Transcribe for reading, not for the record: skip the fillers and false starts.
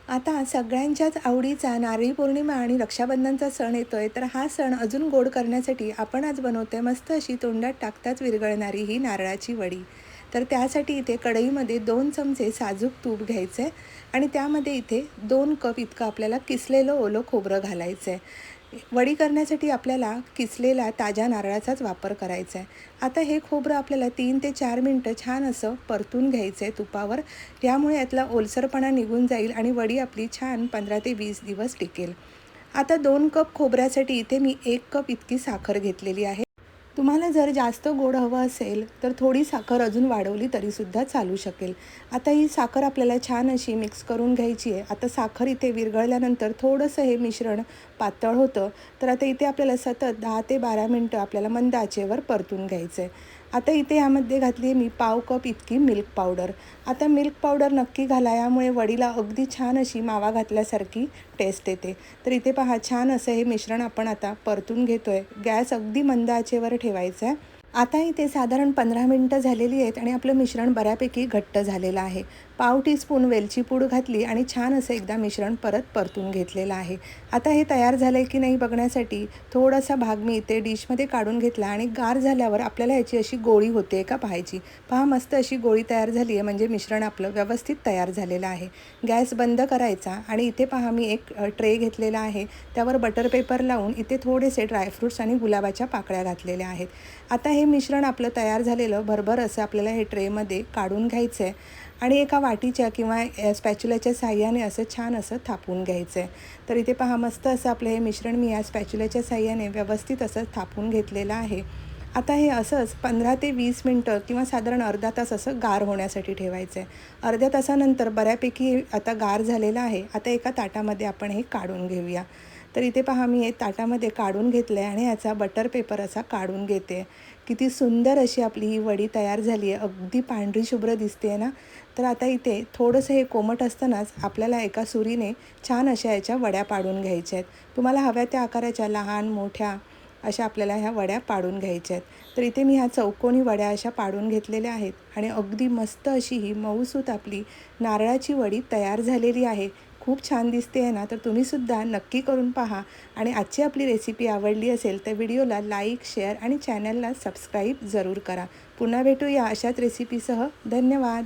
आता सगळ्यांच्याच आवडीचा नारळी पौर्णिमा आणि रक्षाबंधनचा सण येतोय, तर हा सण अजून गोड करण्यासाठी आपण आज बनवतोय मस्त अशी तोंडात टाकताच विरघळणारी ही नारळाची वडी. तर त्यासाठी इथे कढईमध्ये 2 चमचे साजूक तूप घ्यायचं आहे आणि त्यामध्ये इथे 2 कप इतकं आपल्याला किसलेलं ओलं खोबरं घालायचं आहे. वडी करण्यासाठी आपल्याला किसलेला ताज्या नारळाचाच वापर करायचा आहे. आता हे खोबरं आपल्याला 3 ते 4 मिनटं छान असं परतून घ्यायचं आहे तुपावर. यामुळे यातला ओलसरपणा निघून जाईल आणि वडी आपली छान 15 ते 20 दिवस टिकेल. आता 2 कप खोबऱ्यासाठी इथे मी 1 कप इतकी साखर घेतलेली आहे. तुम्हाला जर जास्त गोड हवं असेल तर थोडी साखर अजून वाढवली तरीसुद्धा चालू शकेल. आता ही साखर आपल्याला छान अशी मिक्स करून घ्यायची आहे. आता साखर इथे विरघळल्यानंतर थोडंसं हे मिश्रण पातळ होतं, तर आता इथे आपल्याला सतत 10 ते 12 मिनटं आपल्याला मंद आचेवर परतून घ्यायचं आहे. आता इथे यामध्ये घातली आहे मी पाव कप इतकी मिल्क पावडर. आता मिल्क पावडर नक्की घाला, यामुळे वडीला अगदी छान अशी मावा घातल्यासारखी टेस्ट येते. तर इथे पहा छान असं हे मिश्रण आपण आता परतून घेतोय. गॅस अगदी मंद आचेवर ठेवायचा आहे. आता इथे साधारण 15 मिनिटं झालेली आहेत आणि आपलं मिश्रण बऱ्यापैकी घट्ट झालेलं आहे. पाव टीस्पून वेलची पूड घातली आणि छान असं एकदा मिश्रण परत परतून घेतलेलं आहे. आता हे तयार झालं आहे की नाही बघण्यासाठी थोडासा भाग मी इथे डिशमध्ये काढून घेतला आणि गार झाल्यावर आपल्याला याची अशी गोळी होते का पाहायची. पहा मस्त अशी गोळी तयार झाली आहे, म्हणजे मिश्रण आपलं व्यवस्थित तयार झालेलं आहे. गॅस बंद करायचा आणि इथे पहा मी एक ट्रे घेतलेला आहे. त्यावर बटर पेपर लावून इथे थोडेसे ड्रायफ्रूट्स आणि गुलाबाच्या पाकळ्या घातलेल्या आहेत. आता हे मिश्रण आपलं तयार झालेलं भरभर असं आपल्याला हे ट्रेमध्ये काढून घ्यायचं आहे आणि एका वाटीच्या किंवा स्पॅच्युलाच्या साहाय्याने असं छान असं थापून घ्यायचं आहे. तर इथे पहा मस्त असं आपलं हे मिश्रण मी या स्पॅच्युलाच्या साहाय्याने व्यवस्थित असं थापून घेतलेलं आहे. आता हे असंच 15 ते 20 मिनटं किंवा साधारण अर्धा तास असं गार होण्यासाठी ठेवायचं आहे. अर्ध्या तासानंतर बऱ्यापैकी आता गार झालेलं आहे. आता एका ताटामध्ये आपण हे काढून घेऊया. तर इथे पहा मी हे ताटामध्ये काढून घेतलं आहे आणि याचा बटर पेपर असा काढून घेते. किती सुंदर अशी आपली ही वडी तयार झाली आहे. अगदी पांढरी शुभ्र दिसते आहे ना. तर आता इथे थोडंसं हे कोमट असतानाच आपल्याला एका सुरीने छान अशा याच्या वड्या पाडून घ्यायच्या आहेत. तुम्हाला हव्या त्या आकाराच्या लहान मोठ्या अशा आपल्याला ह्या वड्या पाडून घ्यायच्या आहेत. तर इथे मी ह्या चौकोनी वड्या अशा पाडून घेतलेल्या आहेत आणि अगदी मस्त अशी ही मऊसूत आपली नारळाची वडी तयार झालेली आहे. खूप छान दिसते आहे ना. तर तुम्हीसुद्धा नक्की करून पहा आणि आजची आपली रेसिपी आवडली असेल तर व्हिडिओला लाईक, शेअर आणि चॅनलला सबस्क्राईब जरूर करा. पुन्हा भेटूया अशाच रेसिपीसह. धन्यवाद.